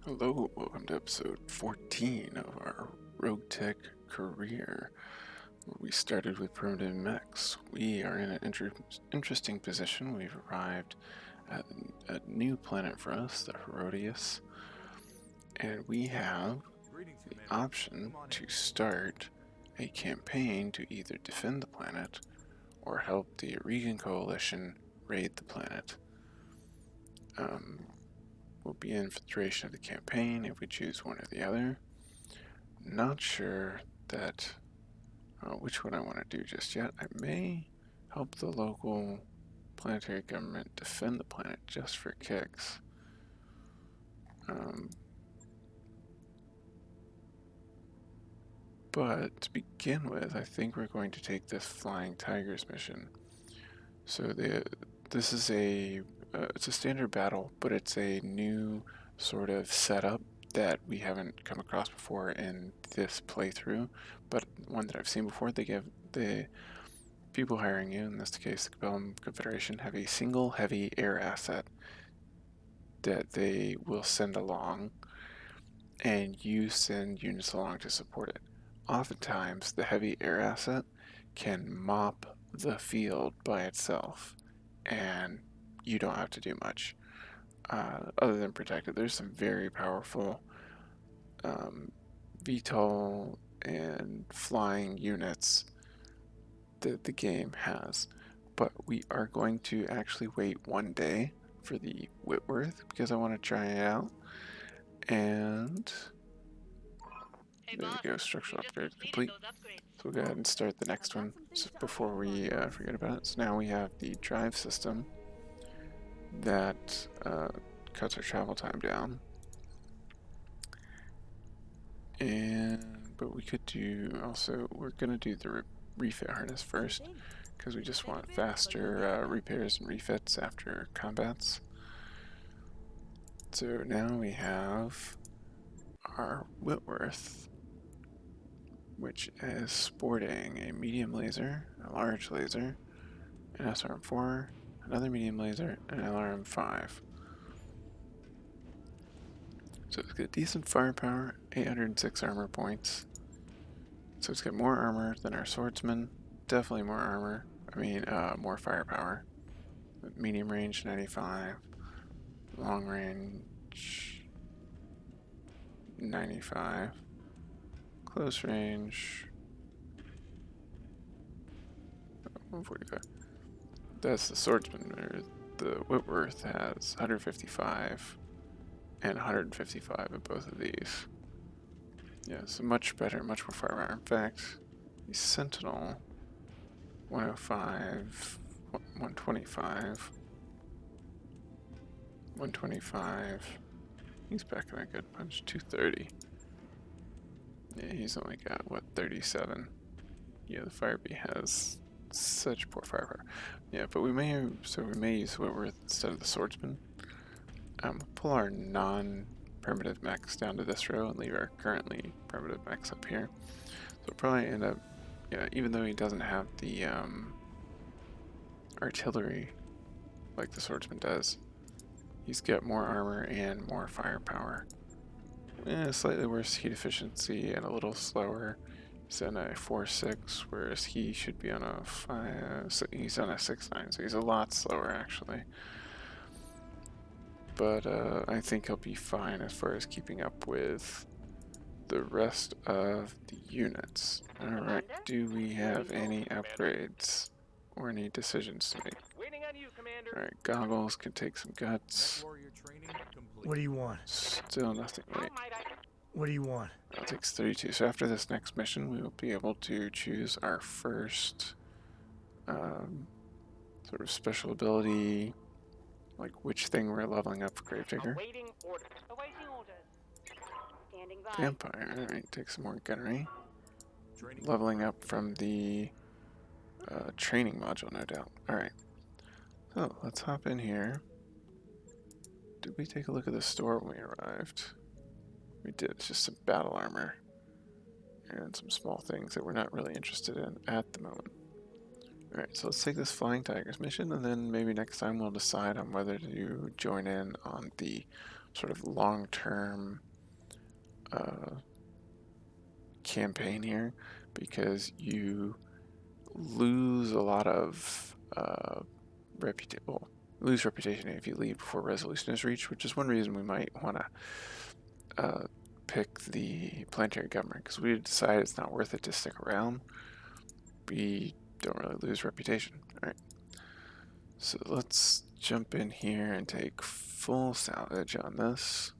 Hello, welcome to episode 14 of our RogueTech career, where we started with primitive mechs. We are in an interesting position. We've arrived at a new planet for us, the Herodias, and we have the option to start a campaign to either defend the planet or help the Regan Coalition raid the planet. Will be in for the duration of the campaign if we choose one or the other. Not sure that which one I want to do just yet. I may help the local planetary government defend the planet just for kicks. But to begin with, I think we're going to take this Flying Tigers mission. So this is it's a standard battle, but it's a new sort of setup that we haven't come across before in this playthrough, but one that I've seen before. They give the people hiring you, in this case the Capellan Confederation, have a single heavy air asset that they will send along, and you send units along to support it. Oftentimes, the heavy air asset can mop the field by itself, and you don't have to do much other than protect it. There's some very powerful VTOL and flying units that the game has, but we are going to actually wait one day for the Whitworth because I want to try it out. And there we go, structural upgrade complete. So we'll go ahead and start the next one before we forget about it. So now we have the drive system that cuts our travel time down. But we could do also, we're going to do the refit harness first because we just want faster repairs and refits after combats. So now we have our Whitworth, which is sporting a medium laser, a large laser, an SRM-4, another medium laser, and an LRM-5. So it's got decent firepower, 806 armor points. So it's got more armor than our swordsman, definitely more armor, more firepower. Medium range 95, long range 95, close range 145. That's the swordsman. The Whitworth has 155 and 155 in both of these. Yeah, so much better, much more firepower. In fact, the Sentinel 105, 125, 125. He's packing a good punch. 230. Yeah, he's only got what, 37. Yeah, the Fire Bee has such poor firepower. Yeah, but we may use Whitworth instead of the swordsman. Pull our non-primitive mechs down to this row and leave our currently primitive mechs up here. So we'll probably end up, yeah, even though he doesn't have the artillery like the swordsman does, he's got more armor and more firepower. Slightly worse heat efficiency and a little slower. He's on a 4.6, whereas he should be on a 5. So he's on a 6.9, so he's a lot slower actually. But I think he'll be fine as far as keeping up with the rest of the units. Alright, do we have any upgrades or any decisions to make? Alright, goggles can take some guts. What do you want? Still nothing. Wait. What do you want? That takes 32. So after this next mission, we will be able to choose our first sort of special ability, like which thing we're leveling up for Gravedigger. Vampire. Alright, take some more gunnery. Leveling up from the training module, no doubt. Alright. So let's hop in here. Did we take a look at the store when we arrived? We did. It's just some battle armor and some small things that we're not really interested in at the moment. Alright, so let's take this Flying Tigers mission, and then maybe next time we'll decide on whether to join in on the sort of long-term campaign here, because you lose a lot of lose reputation if you leave before resolution is reached, which is one reason we might want to pick the planetary government, because we decide it's not worth it to stick around. We don't really lose reputation. All right, so let's jump in here and take full salvage on this.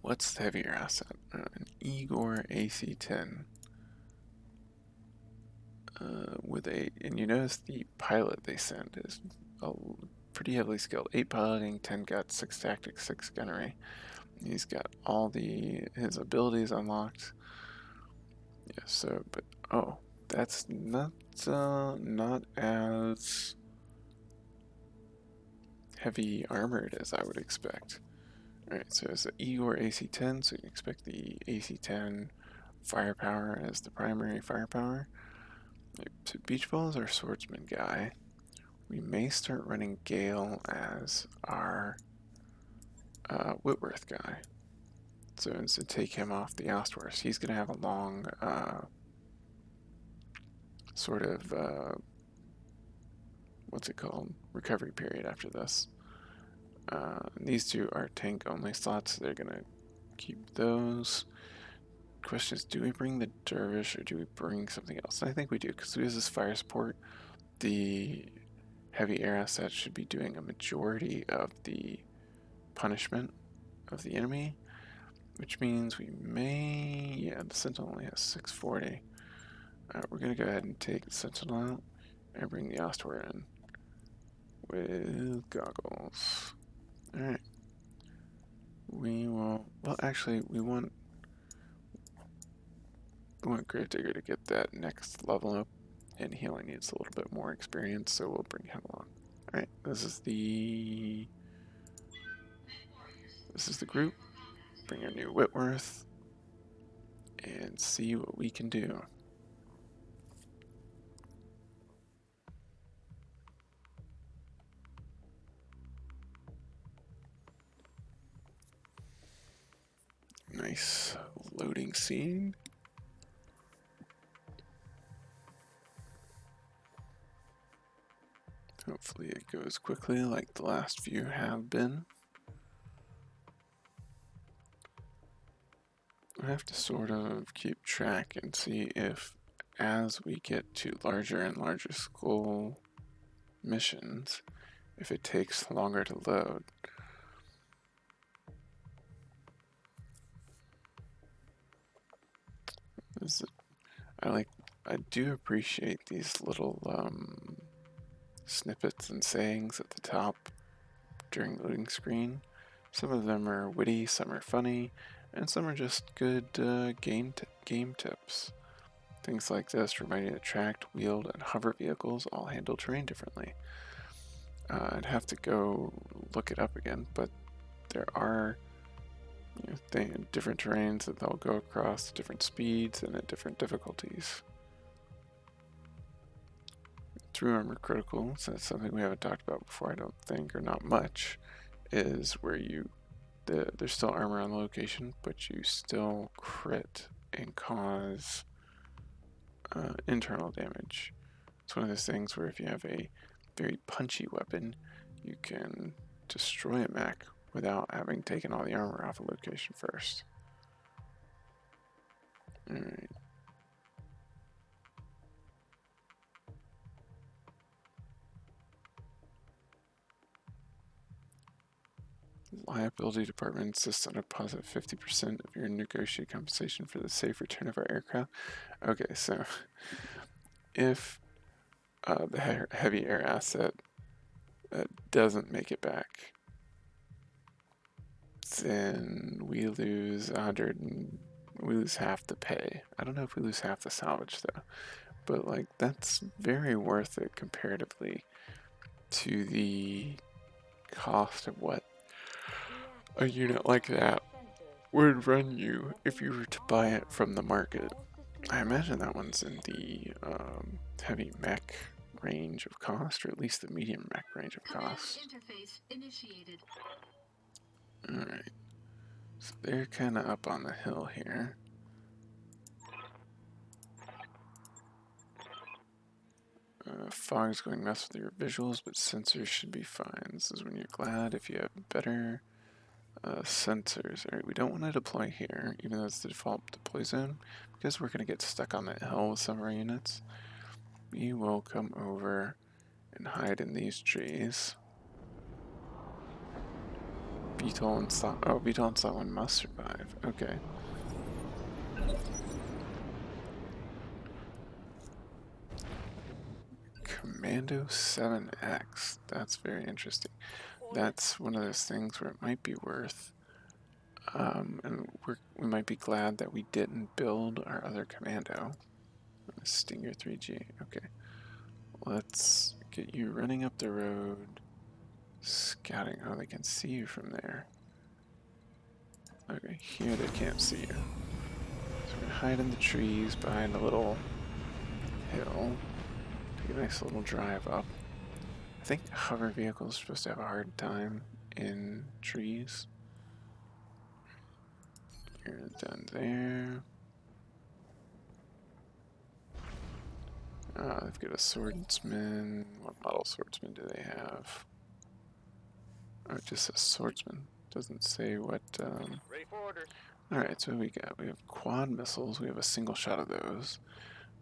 What's the heavier asset? An Igor AC10 with and you notice the pilot they send is pretty heavily skilled. 8 piloting, 10 guts, 6 tactics, 6 gunnery. He's got all his abilities unlocked. Yeah, so, but, oh, that's not as heavy armored as I would expect. Alright, so it's the Igor AC10, so you can expect the AC10 firepower as the primary firepower. So Beach Ball is our swordsman guy. We may start running Gale as our Whitworth guy. So instead take him off the Ostworth. He's going to have a long sort of, what's it called, recovery period after this. These two are tank only slots, so they're going to keep those. Question is, do we bring the Dervish or do we bring something else? And I think we do, because we have this fire support. The heavy air asset should be doing a majority of the punishment of the enemy, which means we may, yeah, the Sentinel only has 640. We're going to go ahead and take the Sentinel out and bring the Ostwar in with goggles. Alright. We will, well, actually, we want RogueTech to get that next level up, and he only needs a little bit more experience, so we'll bring him along. Alright, this is the group. Bring our new Whitworth and see what we can do. Nice loading scene. Hopefully it goes quickly like the last few have been. I have to sort of keep track and see if, as we get to larger and larger school missions, if it takes longer to load. I do appreciate these little snippets and sayings at the top during loading screen. Some of them are witty, some are funny, and some are just good game tips. Things like this remind you that tracked, wheeled, and hover vehicles all handle terrain differently. I'd have to go look it up again, but there are different terrains that they'll go across, different speeds, and at different difficulties. Through armor critical, so that's something we haven't talked about before, I don't think, or not much, is where there's still armor on the location, but you still crit and cause internal damage. It's one of those things where if you have a very punchy weapon, you can destroy a mech without having taken all the armor off a location first. Alright. Liability department insists on a positive 50% of your negotiated compensation for the safe return of our aircraft. Okay, so if the heavy air asset doesn't make it back, then we lose 100 and we lose half the pay. I don't know if we lose half the salvage though, but like that's very worth it comparatively to the cost of what a unit like that would run you if you were to buy it from the market. I imagine that one's in the heavy mech range of cost, or at least the medium mech range of cost. Interface initiated. they're kind of up on the hill here. Fog's going to mess with your visuals, but sensors should be fine. This is when you're glad if you have better sensors. Alright, we don't want to deploy here, even though it's the default deploy zone, because we're going to get stuck on that hill with some of our units. We will come over and hide in these trees. Beetle and Slot. Oh, Beetle and Slot 1 must survive. Okay. Commando 7X. That's very interesting. That's one of those things where it might be worth, and we might be glad that we didn't build our other commando. Stinger 3G. Okay. Let's get you running up the road, scouting. Oh, they can see you from there. Okay, here they can't see you. So we're gonna hide in the trees behind a little hill. Take a nice little drive up. I think hover vehicles are supposed to have a hard time in trees. You're done there. They've got a swordsman. What model swordsman do they have? Oh, it just says swordsman. Doesn't say what. Ready for orders. Alright, so what we got? We have quad missiles. We have a single shot of those.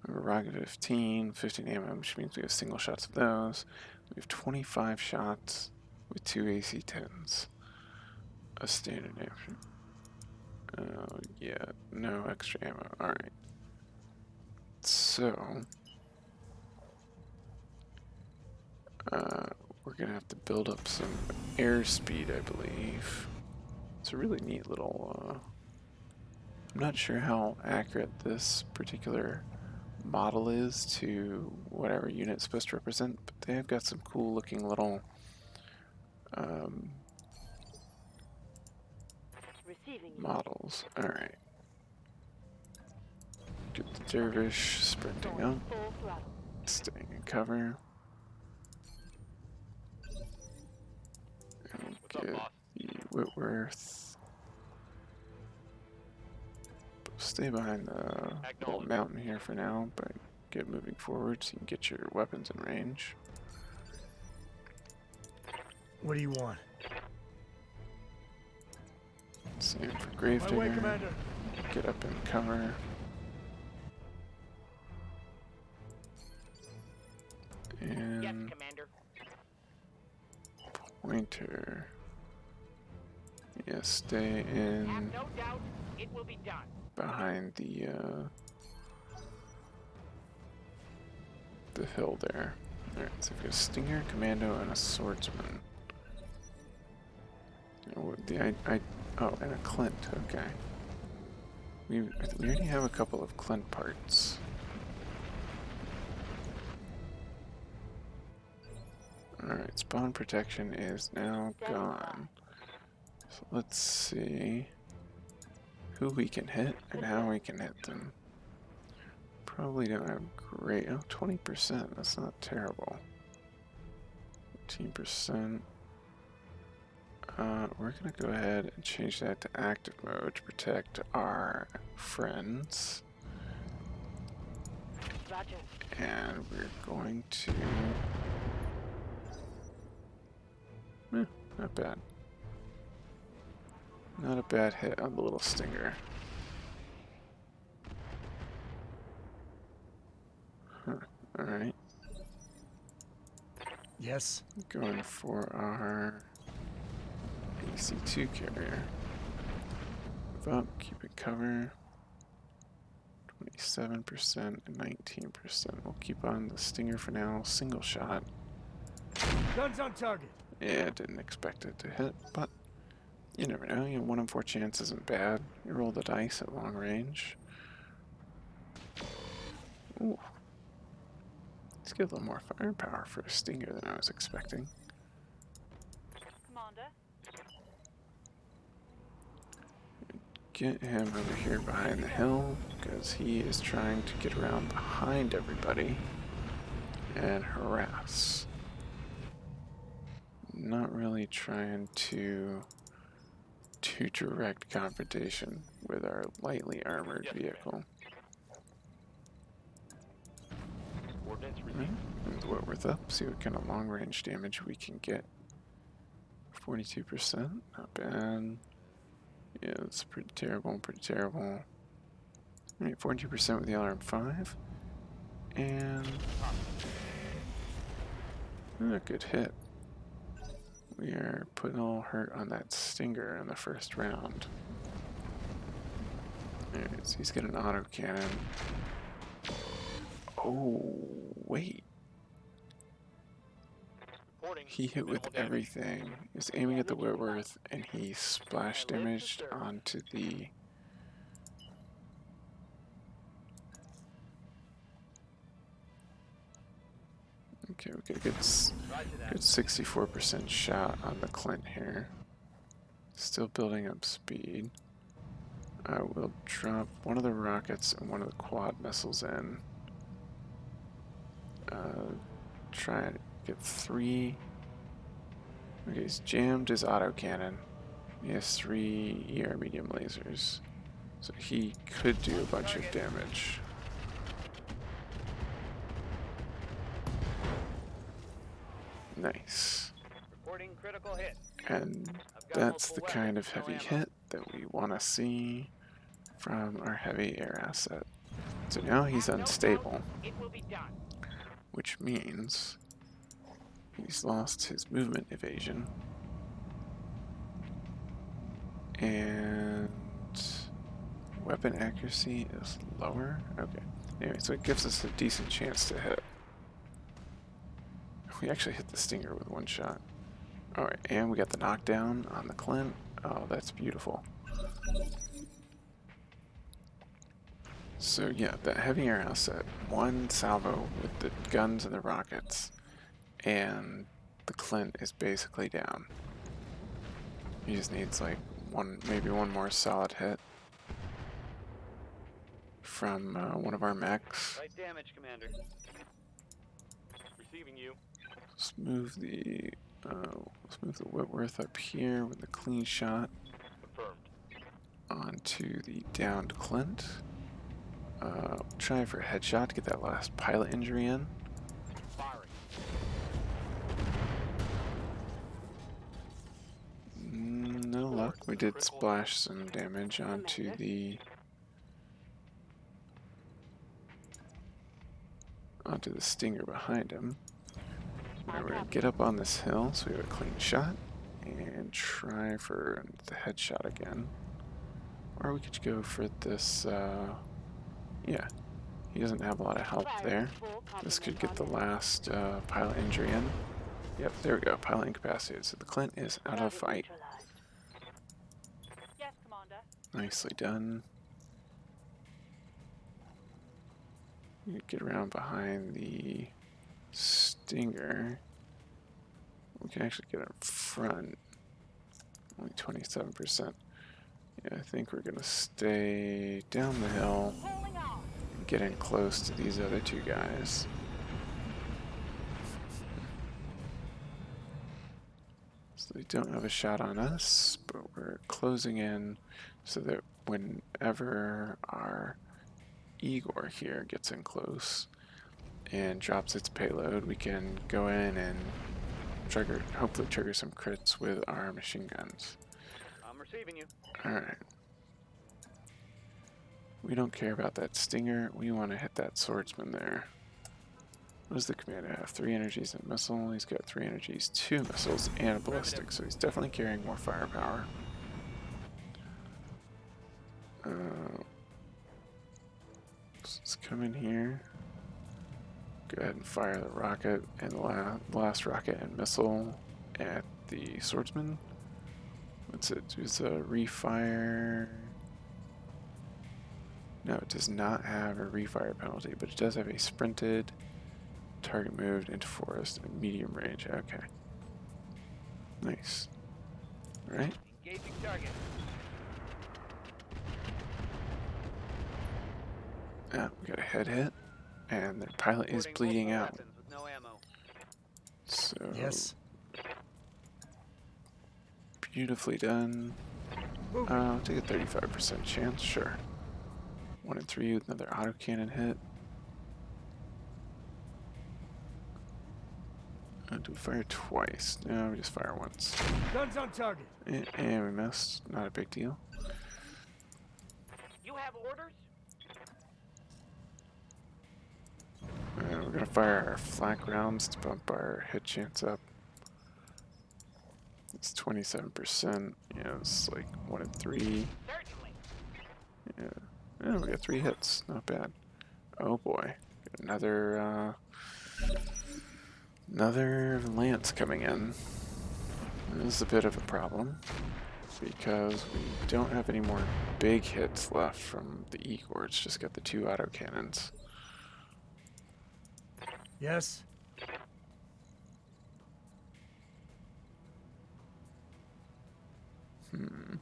We have a rocket 15 ammo, which means we have single shots of those. We have 25 shots with 2 AC10s. A standard ammo. Oh, yeah, no extra ammo. Alright. So, we're gonna have to build up some airspeed, I believe. It's a really neat little, I'm not sure how accurate this particular model is to whatever unit it's supposed to represent, but they have got some cool looking little models. Alright. Get the dervish sprinting up, staying in cover. And get the Whitworth. Stay behind the little mountain here for now, but get moving forward so you can get your weapons in range. What do you want? Same for Gravedigger. Get up in cover. And yes, Commander. Pointer. Yeah, stay in. Have no doubt it will be done. Behind the hill there. Alright, so we've got a Stinger, Commando, and a Swordsman. Oh, oh, and a Clint, okay. We already have a couple of Clint parts. Alright, spawn protection is now gone. So let's see who we can hit and how we can hit them. Probably don't have great. Oh, 20%. That's not terrible. 15%. We're going to go ahead and change that to active mode to protect our friends. Roger. And we're going to... not bad. Not a bad hit on the little Stinger. Huh. Alright. Yes. Going for our AC2 carrier. Move up, keep it cover. 27% and 19%. We'll keep on the Stinger for now. Single shot. Guns on target. Yeah, didn't expect it to hit, but you never know. 1 in 4 chance isn't bad. You roll the dice at long range. Ooh. Let's get a little more firepower for a Stinger than I was expecting. Commander. Get him over here behind the hill, because he is trying to get around behind everybody and harass. Not really trying to to direct confrontation with our lightly armored vehicle. Coordinates Right, received. move the Whitworth up, see what kind of long range damage we can get. 42%, not bad. Yeah, it's pretty terrible, pretty terrible. Alright, 42% with the LRM5. And a good hit. We are putting a little hurt on that Stinger in the first round. Alright, so he's got an autocannon. Oh, wait. Reporting. He hit with Minimal damage. everything. He was aiming at the Whitworth, and he splash damaged onto the... Okay, we got a good, good 64% shot on the Clint here. Still building up speed. I will drop one of the rockets and one of the quad missiles in. Try and get 3. Okay, he's jammed his autocannon. He has 3 ER medium lasers. So he could do a bunch of damage. Nice. Reporting critical hit. And that's the kind of heavy hit that we want to see from our heavy air asset. So now he's unstable, It will be done. which means he's lost his movement evasion. And weapon accuracy is lower. Okay. Anyway, so it gives us a decent chance to hit. We actually hit the Stinger with 1 shot. Alright, and we got the knockdown on the Clint. Oh, that's beautiful. So yeah, that heavy air asset, 1 salvo with the guns and the rockets, and the Clint is basically down. He just needs like maybe one more solid hit from one of our mechs. Right damage, Commander. Receiving you. Let's move the Whitworth up here with a clean shot Confirmed. onto the downed Clint. Try for a headshot to get that last pilot injury in. Firing. No luck. We did splash some damage onto the Stinger behind him. Now we're gonna get up on this hill so we have a clean shot and try for the headshot again. Or we could go for this, yeah, he doesn't have a lot of help there. This could get the last pilot injury in. Yep, there we go, pilot incapacitated. So the Clint is out of the fight. Yes, Commander. Nicely done. You get around behind the Stinger. We can actually get in front. Only 27%. Yeah, I think we're gonna stay down the hill and get in close to these other 2 guys. So they don't have a shot on us, but we're closing in so that whenever our Igor here gets in close and drops its payload, we can go in and hopefully trigger some crits with our machine guns. I'm receiving you. Alright. We don't care about that Stinger, we want to hit that swordsman there. What does the commander have? 3 energies and a missile. He's got 3 energies, 2 missiles, and a ballistic, so he's definitely carrying more firepower. Let's come in here. Go ahead and fire the rocket and the last rocket and missile at the swordsman. What's it? Does a refire? No, it does not have a refire penalty, but it does have a sprinted, target moved into forest, and medium range. Okay. Nice. Alright. Engaging target. Yeah, we got a head hit, and their pilot is bleeding out. With no ammo. So Yes. beautifully done. Moving. I'll take a 35% chance, sure. 1 in 3 with another autocannon hit. Do we fire twice? No, we just fire once. Guns on target. And we missed. Not a big deal. You have orders? We're gonna fire our flak rounds to bump our hit chance up. It's 27%. You know, it's like 1 in 3. Certainly. Yeah. Yeah, we got 3 hits. Not bad. Oh boy. Another lance coming in. This is a bit of a problem because we don't have any more big hits left from the Igor. It's just got the 2 autocannons. Yes. Hmm.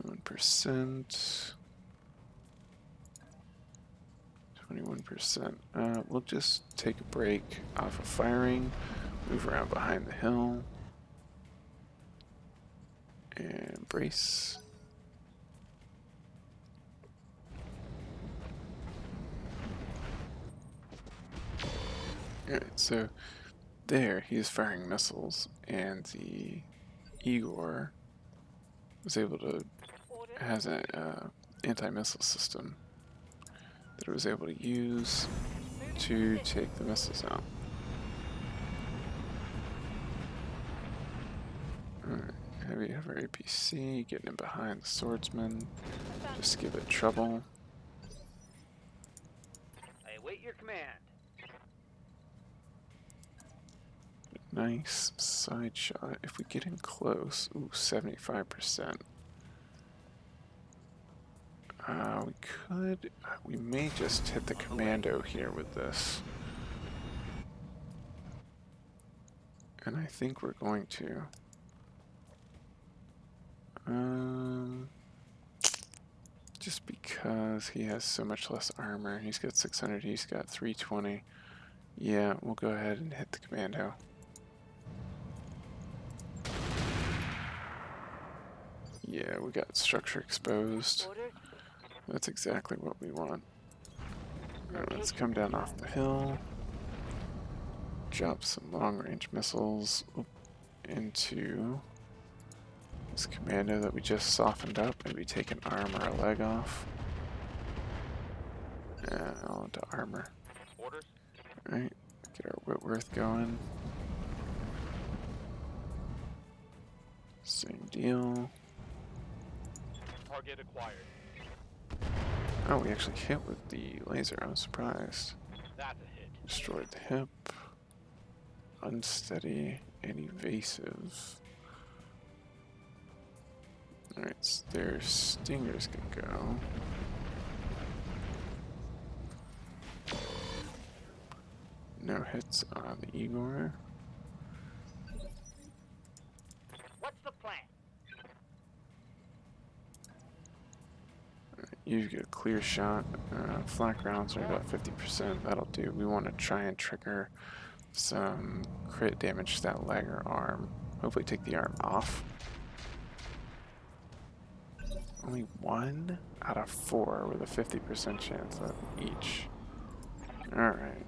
1%. 21%. We'll just take a break off of firing, move around behind the hill, and brace. Alright, so there he is firing missiles, and the Igor was able to, has an anti-missile system that it was able to use to take the missiles out. Alright, heavy hover APC, getting in behind the swordsman, just give it trouble. I await your command. Nice side shot. If we get in close, ooh, 75%. We may just hit the commando here with this. And I think we're going to. Just because he has so much less armor. He's got 600, he's got 320. Yeah, we'll go ahead and hit the commando. Yeah, we got structure exposed. That's exactly what we want. Alright, let's come down off the hill. Drop some long-range missiles into this commando that we just softened up. Maybe take an arm or a leg off. And all into armor. Orders? Alright, get our Whitworth going. Same deal. Target acquired. Oh, we actually hit with the laser. I was surprised. That's a hit. Destroyed the hip. Unsteady and evasive. Alright, so their stingers can go. No hits on the Igor. What's the plan? You get a clear shot. Flak rounds are about 50%. That'll do. We want to try and trigger some crit damage to that leg or arm. Hopefully take the arm off. Only 1 out of 4 with a 50% chance of each. Alright.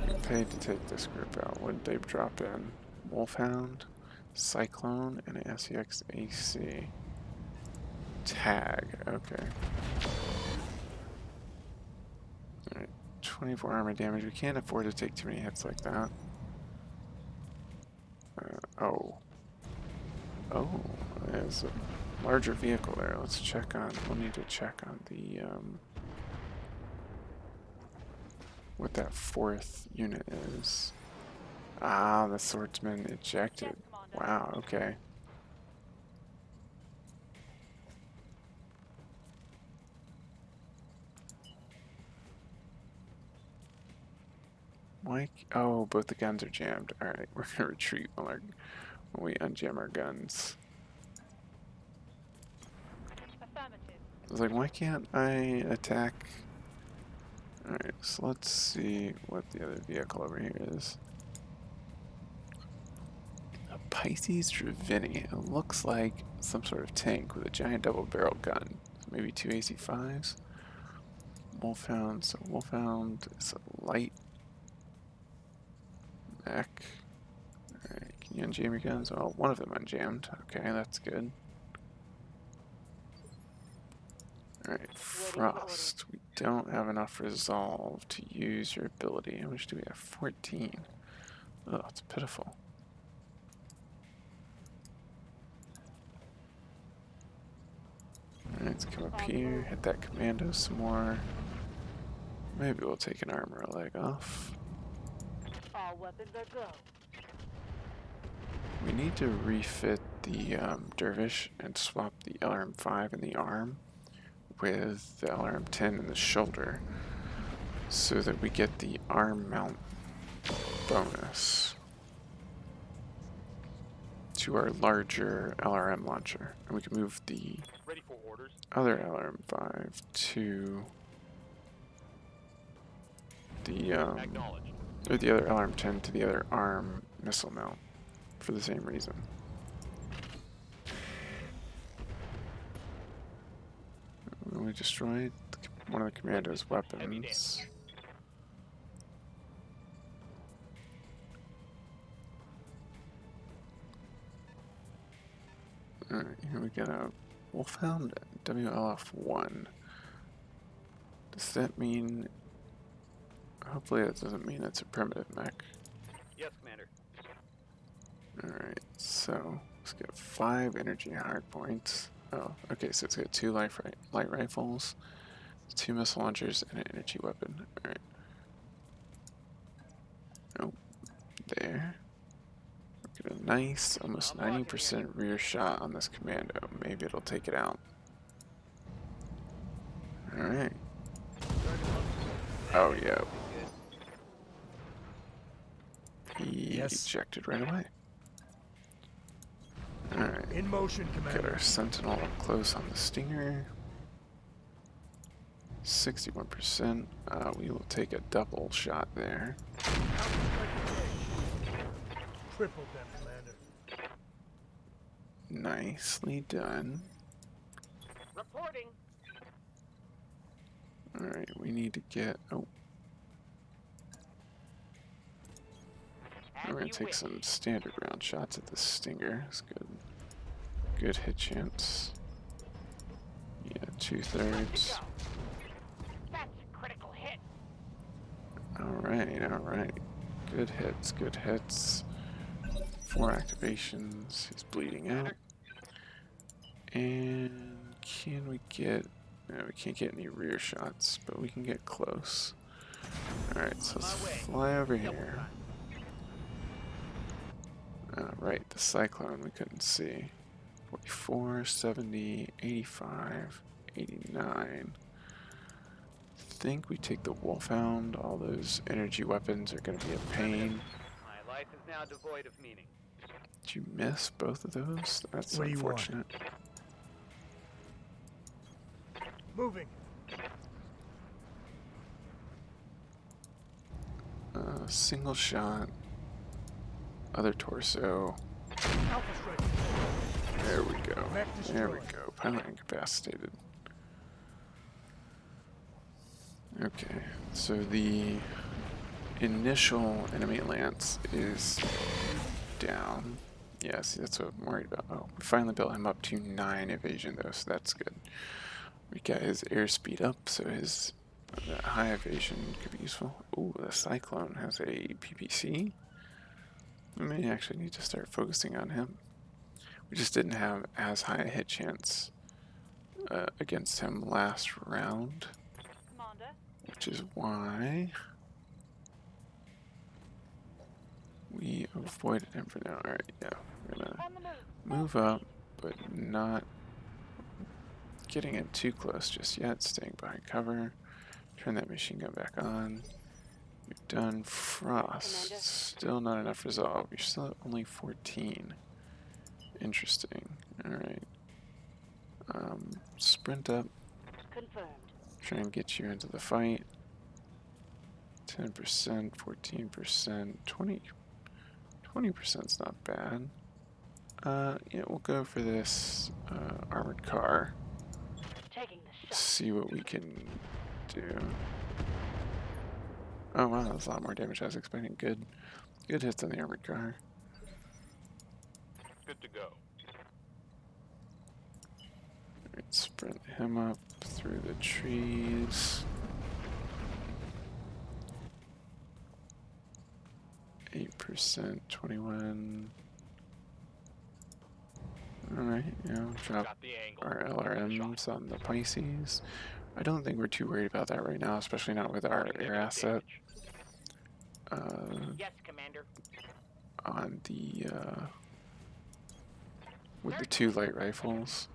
We paid to take this group out. What did they drop in? Wolfhound, Cyclone, and an SEX AC. Tag, okay. Alright, 24 armor damage. We can't afford to take too many hits like that. Oh, there's a larger vehicle there. Let's check on, we'll need to check on the, what that 4th unit is. Ah, the swordsman ejected. Wow, okay. Mike, oh, both the guns are jammed. Alright, we're gonna retreat when we unjam our guns. I was like, why can't I attack? Alright, so let's see what the other vehicle over here is. Pisces Dravini. It looks like some sort of tank with a giant double barrel gun. So maybe two AC5s. Wolfhound. So Wolfhound is a light mech. Alright, can you unjam your guns? Oh, one of them unjammed. Okay, that's good. Alright, Frost. We don't have enough resolve to use your ability. How much do we have? 14. Oh, it's pitiful. Alright, let's come up here, hit that commando some more. Maybe we'll take an armor leg off. All weapons are go. We need to refit the Dervish and swap the LRM-5 in the arm with the LRM-10 in the shoulder so that we get the arm mount bonus to our larger LRM launcher. And we can move the Ready for orders. other LRM-5 to the Acknowledged. or the other LRM-10 to the other arm missile mount for the same reason. We destroyed one of the commando's weapons. Alright, here we got a Wolfhound WLF-1. Does that mean... Hopefully that doesn't mean it's a primitive mech. Yes, Commander. Alright, so let's get 5 energy hard points. Oh, okay, so it's got 2 light rifles, 2 missile launchers, and an energy weapon. Alright. Oh, there. Get a nice, almost 90% rear shot on this commando. Maybe it'll take it out. Alright. Oh, yeah. He ejected right away. Alright. In motion, Get Commander. our Sentinel up close on the Stinger. 61%. We will take a double shot there. Triple them, Commander. Nicely done. Reporting. Alright, we need to get... Oh, we're going to take some standard round shots at the Stinger. It's good. Good hit chance. Yeah, 2/3. That's a critical hit. Alright, alright. Good hits, good hits. 4 activations. He's bleeding out. And can we get... No, we can't get any rear shots, but we can get close. Alright, so let's fly over here. Right, the Cyclone we couldn't see. 44, 70, 85, 89. I think we take the Wolfhound. All those energy weapons are going to be a pain. My life is now devoid of meaning. Did you miss both of those? That's What do you want? unfortunate. Moving. Single shot. Other torso. Alpha strike. There we go. Mech There we destroyed. go. Pilot incapacitated. Okay, so the initial enemy lance is down. Yeah, see, that's what I'm worried about. Oh, we finally built him up to 9 evasion though, so that's good. We got his airspeed up, so his that high evasion could be useful. Ooh, the Cyclone has a PPC. We may actually need to start focusing on him. We just didn't have as high a hit chance against him last round, Commander. which is why we avoided him for now. Alright, yeah, we're gonna On the move. move up, but not getting in too close just yet, staying behind cover. Turn that machine gun back on. You're done. Frost. Commander. Still not enough resolve. You're still at only 14. Interesting. Alright. Sprint up. Confirmed. Try and get you into the fight. 10%, 14%, 20%'s not bad. Yeah, we'll go for this armored car. Taking the shot. See what we can do. Oh wow, that was a lot more damage I was expecting. Good hits on the armored car. Good to go. Alright, sprint him up through the trees. 8%, 21. Alright, drop Got the angle. our LRMs on the Pisces. I don't think we're too worried about that right now, especially not with our air asset. Yes, Commander. On the with the 2 light rifles,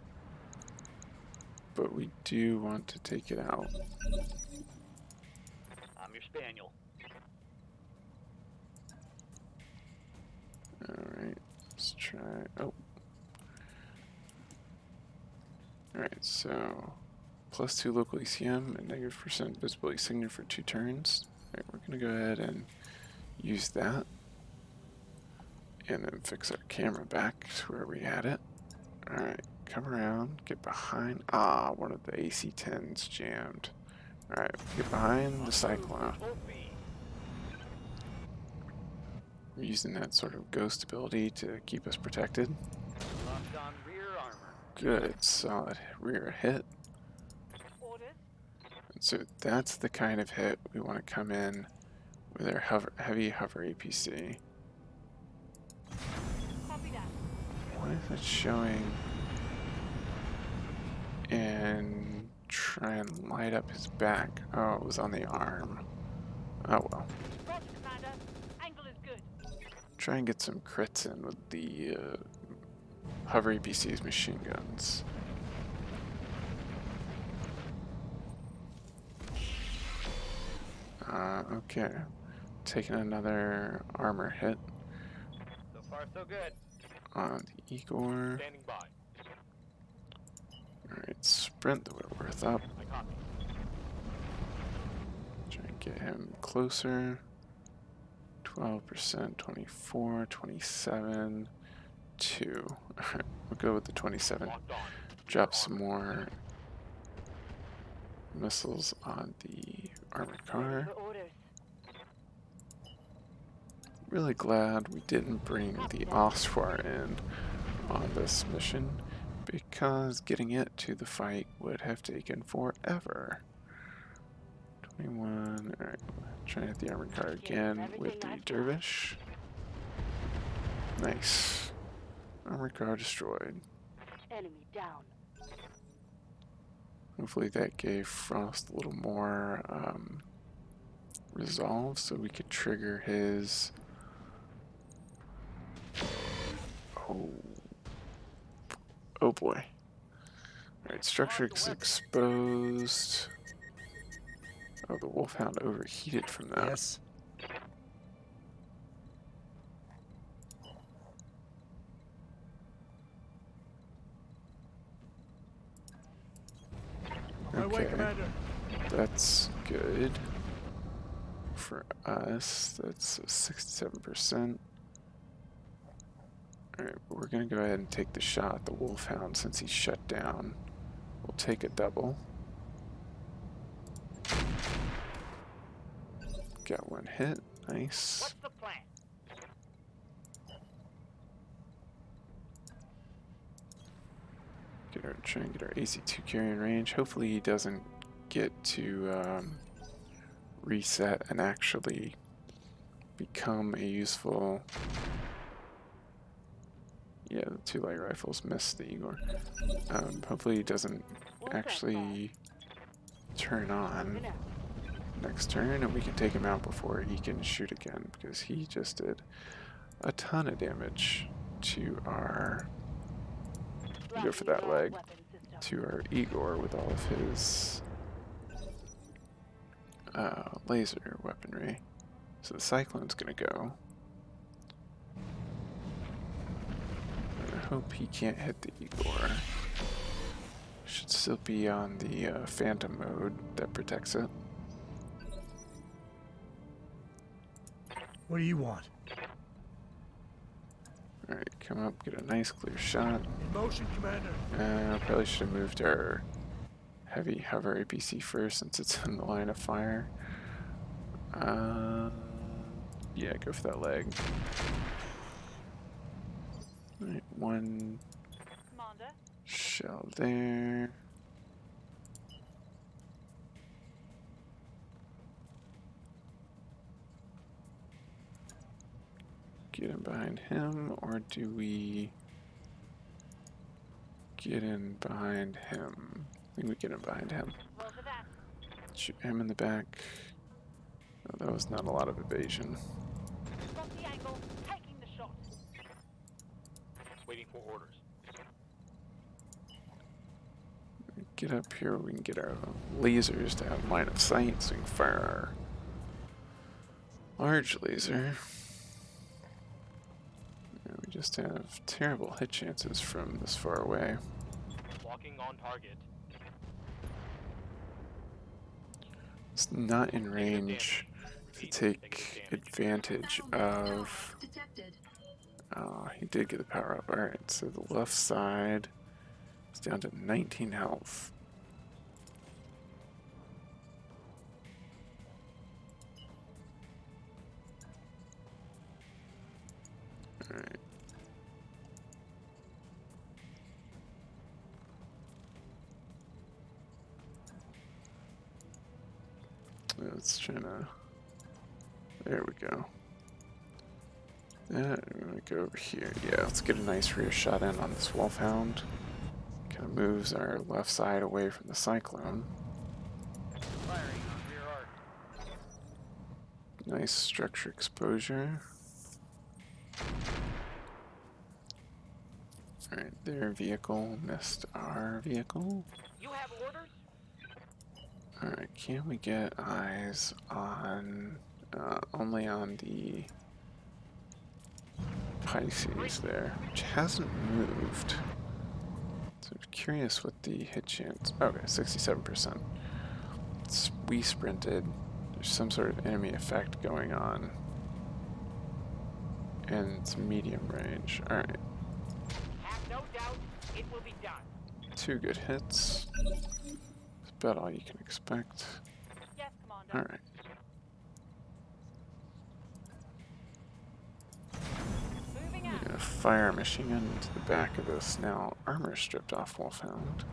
but we do want to take it out. I'm your spaniel. Alright, let's try. Oh, alright, so +2 local ECM and -% visibility signal for 2 turns. Alright, we're gonna go ahead and use that. And then fix our camera back to where we had it. Alright, come around, get behind. Ah, one of the AC10s jammed. Alright, get behind the Cyclone. We're using that sort of ghost ability to keep us protected. Locked on rear armor. Good, solid rear hit. Orders. And so that's the kind of hit we want to come in with our heavy hover APC. Copy that. Why is it showing? And try and light up his back. Oh, it was on the arm. Oh well. Roger, Commander. Angle is good. Try and get some crits in with the hover APC's machine guns. Okay. Taking another armor hit So far, so good. on the Igor. Standing by. Alright, sprint the Whitworth up. I copy. Try and get him closer. 12%, 24, 27, 2. Alright, we'll go with the 27. Locked on. Drop some more missiles on the armored Ready car. for orders. Really glad we didn't bring the Oswar in on this mission, because getting it to the fight would have taken forever. 21, alright, try to hit the armored car again with the Dervish. Nice. Armored car destroyed. Enemy down. Hopefully that gave Frost a little more resolve so we could trigger his... Oh boy. Alright, structure is exposed. Oh, the Wolfhound overheated from that. Yes. On my way, Okay. Commander. That's good. For us, that's 67%. Alright, we're gonna go ahead and take the shot at the Wolfhound since he's shut down. We'll take a double. Got one hit. Nice. What's the plan? Try and get our AC2 carrying range. Hopefully he doesn't get to reset and actually become a useful... Yeah, the 2 light rifles missed the Igor. Hopefully he doesn't actually turn on next turn and we can take him out before he can shoot again, because he just did a ton of damage to our... Go for that leg. To our Igor with all of his laser weaponry. So the Cyclone's gonna go. I hope he can't hit the Igor. Should still be on the Phantom mode that protects it. What do you want? Alright, Come up, get a nice clear shot. In motion, Commander. Probably should have moved our heavy hover APC first since it's in the line of fire. Yeah, go for that leg. Alright, one Commander. shell there. Get in behind him, or do we get in behind him? I think we get in behind him. Roll for that. Shoot him in the back. Oh, that was not a lot of evasion. Got the angle. Taking the shot. Waiting for orders. Get up here, we can get our lasers to have line of sight so we can fire our large laser. Yeah, we just have terrible hit chances from this far away. Locking on target. It's not in range to take advantage of. Oh, he did get the power up. Alright, so the left side is down to 19 health. Alright. Let's try to. There we go. I'm gonna go over here. Yeah, let's get a nice rear shot in on this Wolfhound. Kind of moves our left side away from the Cyclone. Firing on rear arc. Nice structure exposure. Alright, their vehicle missed our vehicle. You have orders? Alright, can we get eyes on, only on the Pisces there, which hasn't moved. So I'm curious what the hit chance. Okay, 67%. We sprinted. There's some sort of enemy effect going on. And it's medium range. Alright. Have no doubt it will be done. 2 good hits. That's about all you can expect. Yes, Commander. Alright. Moving out. Gonna fire a machine gun into the back of this. Now, armor stripped off Wolfhound.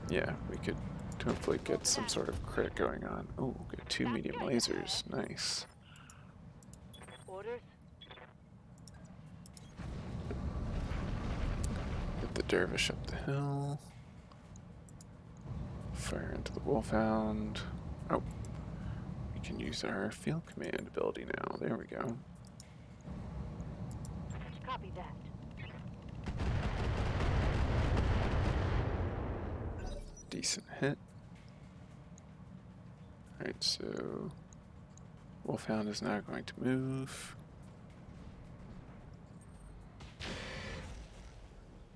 Yeah, we could hopefully get some sort of crit going on. Oh, get 2 medium lasers. Nice. Orders. Get the dervish up the hill. Fire into the Wolfhound. Oh, we can use our field command ability now. There we go. Copy that. Decent hit. Alright, so Wolfhound is now going to move.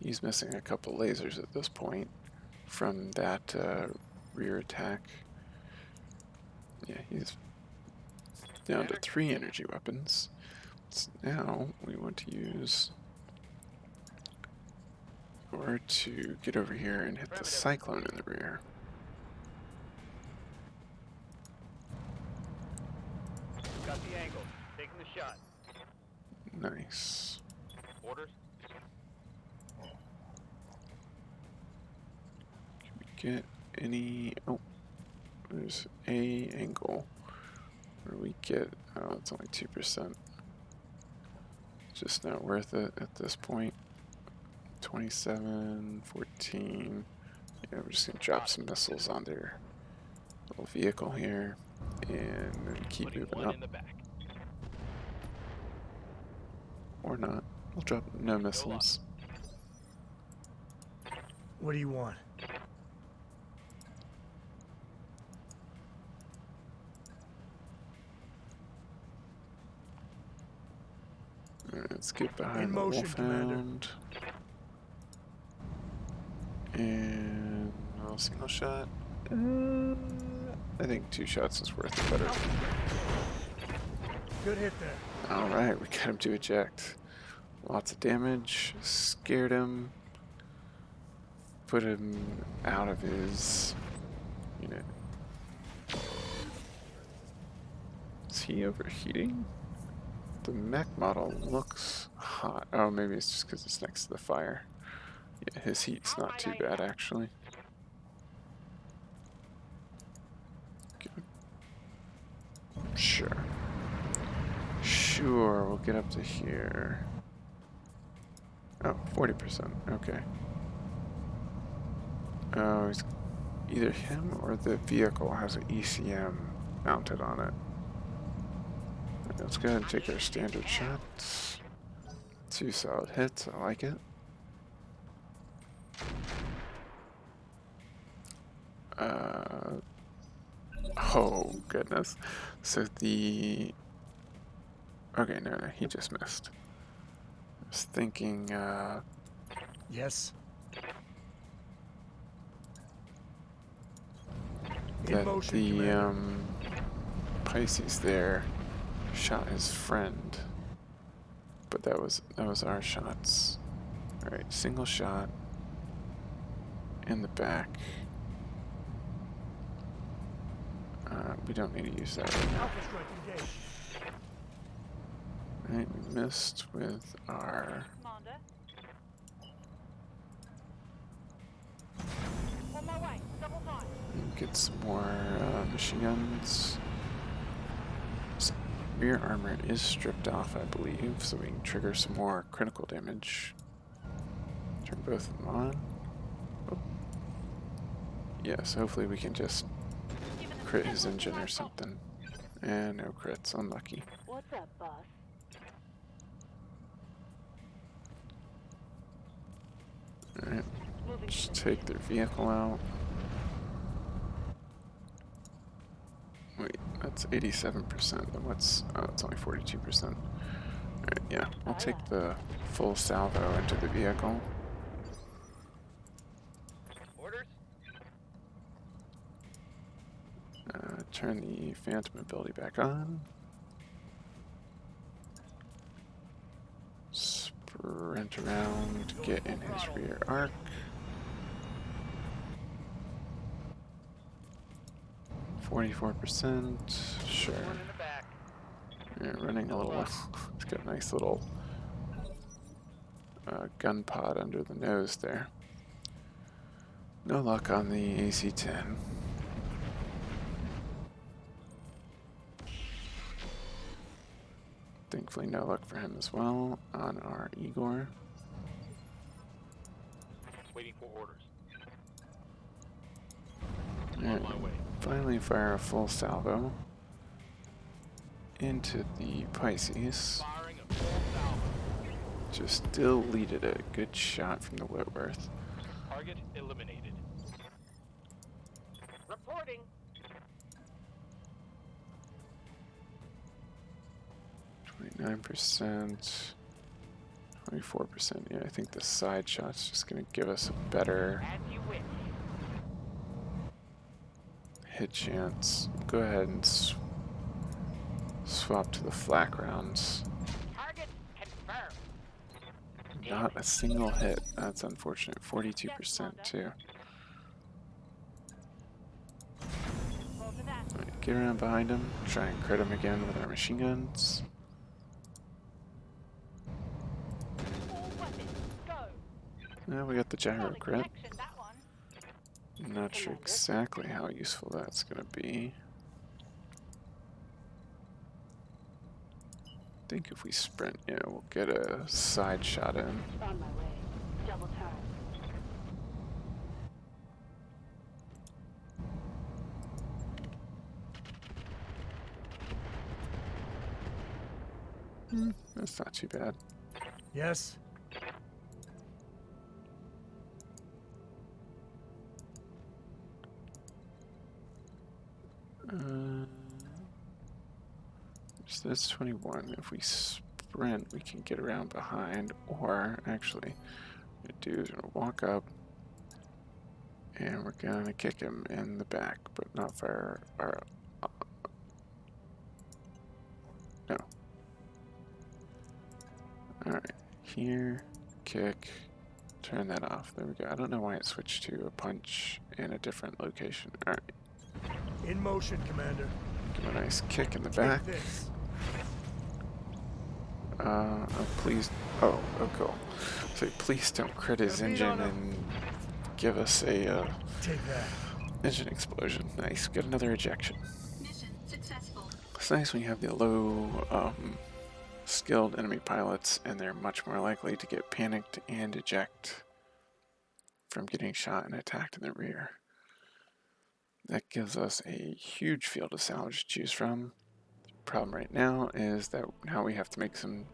He's missing a couple lasers at this point from that rear attack. Yeah, he's down to 3 energy weapons. So now we want to use or to get over here and hit the Cyclone in the rear. Got the angle. Taking the shot. Nice. Orders? Can we get any... Oh, there's a angle where we get... Oh, it's only 2%. Just not worth it at this point. 27, 14. Yeah, we're just gonna drop some missiles on their little vehicle here and then keep Putting moving one up. in the back. Or not. We'll drop no missiles. What do you want? Alright, let's get behind In the motion, Commander. Wolfhound. And a single shot. I think 2 shots is worth it better. Good hit there. Alright, we got him to eject. Lots of damage. Scared him. Put him out of his unit. Is he overheating? The mech model looks hot. Oh, maybe it's just because it's next to the fire. Yeah, his heat's not too bad, actually. Sure. Sure, we'll get up to here. Oh, 40%. Okay. Oh, he's either him or the vehicle has an ECM mounted on it. Right, let's go ahead and take our standard shots. 2 solid hits, I like it. Oh, goodness. So the... Okay, no, he just missed. I was thinking, Yes. In that motion, the, Commander. Pisces there shot his friend. But that was our shots. Alright, single shot in the back. We don't need to use that right now. Alpha strike engaged. Alright, we missed with our... Commander. On my way. Double time. Get some more machine guns. Rear armor is stripped off, I believe, so we can trigger some more critical damage. Turn both of them on. Oh. Yes, hopefully we can just crit his engine or something. And no crits, unlucky. What's up, boss? Alright, Moving just to take their vehicle out. Wait, that's 87%. Then what's... Oh, it's only 42%. Alright, yeah. I'll take the full salvo into the vehicle. Orders? Turn the phantom ability back on. Sprint around, get in his rear arc. %, sure. One in the back. Yeah, running a little. It's got a nice little gun pod under the nose there. No luck on the AC10. Thankfully, no luck for him as well on our Igor. Waiting for orders. And On my way. finally fire a full salvo into the Pisces. Firing a full salvo. Just deleted it. Good shot from the Whitworth. Target eliminated. Reporting. 29%. 24%. Yeah, I think the side shot's just going to give us a better As you wish. hit chance. Go ahead and swap to the flak rounds. Target confirmed. Not a single hit. That's unfortunate. 42% too. Roll to that. Alright, get around behind him. Try and crit him again with our machine guns. All weapons, go. Yeah, we got the gyro Solid crit. connection, that one. I'm not sure exactly how useful that's going to be. I think if we sprint, yeah, we'll get a side shot in. On my way. Double time. That's not too bad. Yes. So that's 21. If we sprint, we can get around behind, or actually, what we do is we're gonna walk up, and we're gonna kick him in the back, but not fire our. No. All right. Here, kick, turn that off. There we go. I don't know why it switched to a punch in a different location. Alright, In motion, Commander. give him a nice kick in the Take back. this. Oh, please. Oh, cool. So please don't crit his Got a beat engine on him. and give us a Take that. engine explosion. Nice. Get another ejection. Mission successful. It's nice when you have the low skilled enemy pilots and they're much more likely to get panicked and eject from getting shot and attacked in the rear. That gives us a huge field of salvage to choose from. The problem right now is that now we have to make some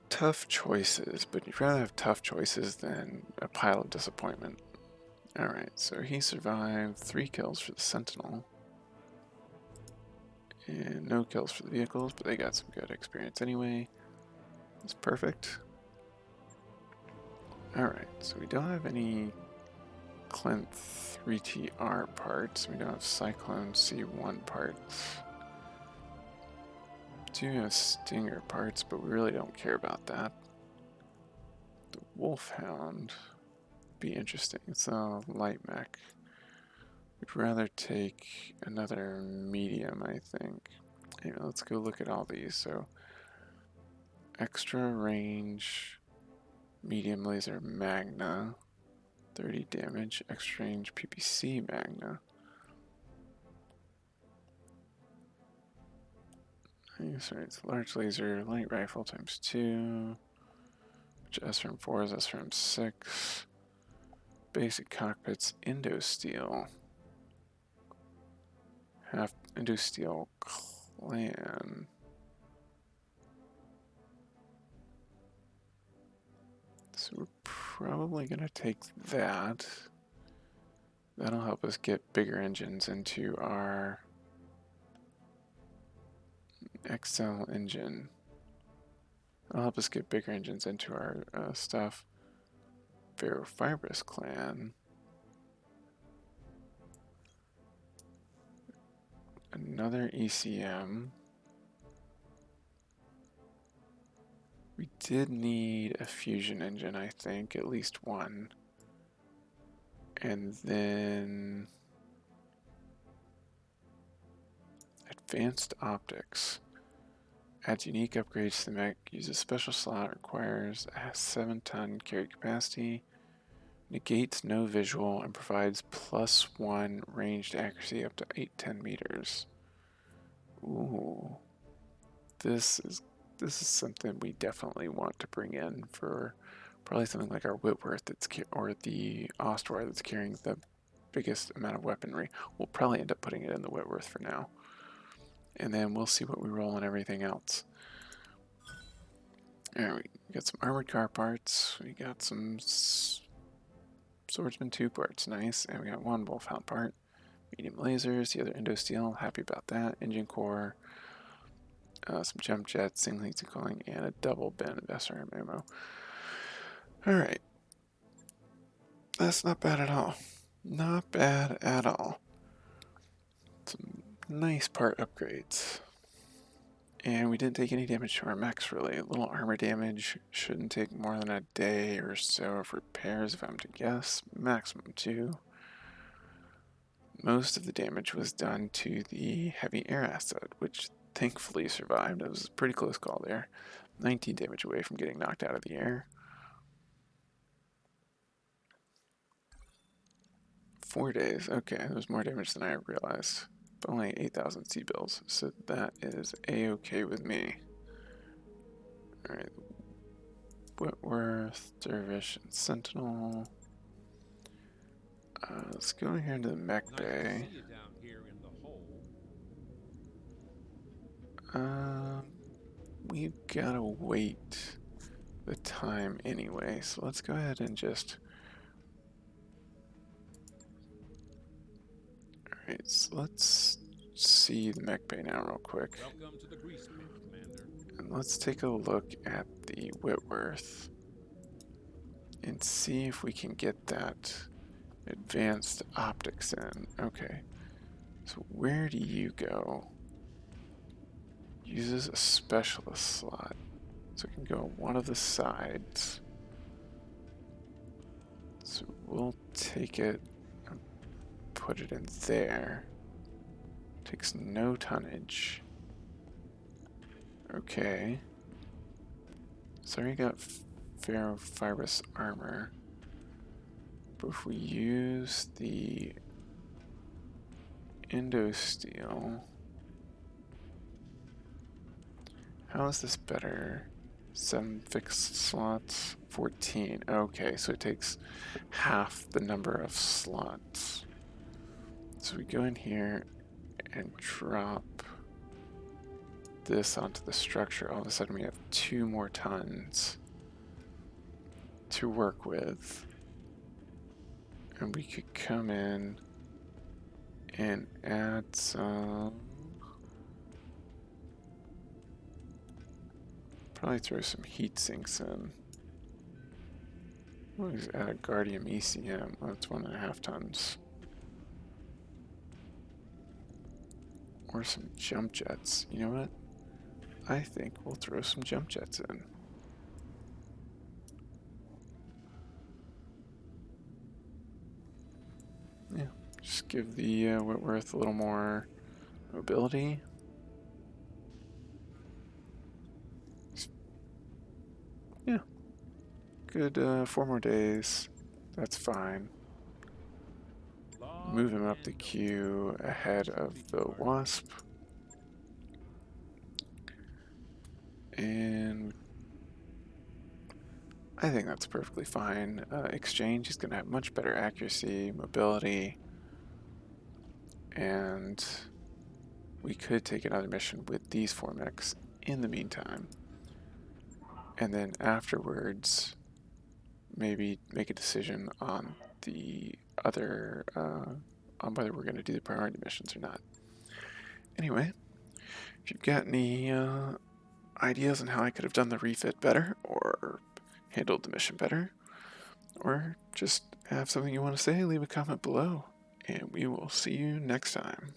tough choices, but you'd rather have tough choices than a pile of disappointment. Alright, so he survived 3 kills for the Sentinel. And no kills for the vehicles, but they got some good experience anyway. That's perfect. Alright, so we don't have any Clint 3TR parts. We don't have Cyclone C1 parts. Do have Stinger parts, but we really don't care about that. The Wolfhound would be interesting. It's a light mech. We'd rather take another medium, I think. Anyway, let's go look at all these. So, extra range, medium laser Magna, 30 damage, extra range PPC Magna. Sorry, it's large laser, light rifle times 2, which SRM 4 is SRM 6, basic cockpits, Indo Steel, half Indo Steel Clan. So we're probably going to take that. That'll help us get bigger engines into our XL engine. That'll help us get bigger engines into our stuff. Ferrofibrous Clan. Another ECM. We did need a fusion engine, I think, at least one. And then advanced optics. Adds unique upgrades to the mech, uses special slot, requires a 7-ton carry capacity, negates no visual, and provides +1 ranged accuracy up to 810 meters. Ooh. This is something we definitely want to bring in for probably something like our Whitworth or the Ostwar that's carrying the biggest amount of weaponry. We'll probably end up putting it in the Whitworth for now. And then we'll see what we roll and everything else. Alright, we got some armored car parts. We got some Swordsman 2 parts, nice. And we got 1 Wolfhound part. Medium lasers, the other Indo Steel, happy about that. Engine core, some jump jets, single heat cooling, and a double bin of SRM ammo. Alright. That's not bad at all. Not bad at all. Some nice part upgrades. And we didn't take any damage to our mechs, really. A little armor damage. Shouldn't take more than a day or so of repairs, if I'm to guess. Maximum 2. Most of the damage was done to the heavy air asset, which thankfully survived. It was a pretty close call there. 19 damage away from getting knocked out of the air. 4 days. Okay, there was more damage than I realized. But only 8,000 C-bills, so that is a-okay with me. Alright. Whitworth, Dervish, and Sentinel. Let's go here into the mech bay. We've gotta wait the time anyway, so let's go ahead and just... Alright, so let's see the mech bay now real quick. Welcome to the grease pit, Commander. And let's take a look at the Whitworth and see if we can get that advanced optics in. Okay, so where do you go? Uses a specialist slot. So it can go on one of the sides. So we'll take it and put it in there. Takes no tonnage. Okay. So we got ferrofibrous armor. But if we use the Indosteel, how is this better? 7 fixed slots, 14. Okay, so it takes half the number of slots. So we go in here and drop this onto the structure. All of a sudden we have 2 more tons to work with. And we could come in and add some. Probably throw some heat sinks in. We'll just add a Guardium ECM. Oh, that's 1.5 tons. Or some jump jets. You know what? I think we'll throw some jump jets in. Yeah, just give the Whitworth a little more mobility. Yeah, good 4 more days. That's fine. Move him up the queue ahead of the Wasp. And I think that's perfectly fine. Exchange is going to have much better accuracy, mobility, and we could take another mission with these 4 mechs in the meantime. And then afterwards, maybe make a decision on the other, on whether we're going to do the priority missions or not. Anyway, if you've got any ideas on how I could have done the refit better, or handled the mission better, or just have something you want to say, leave a comment below, and we will see you next time.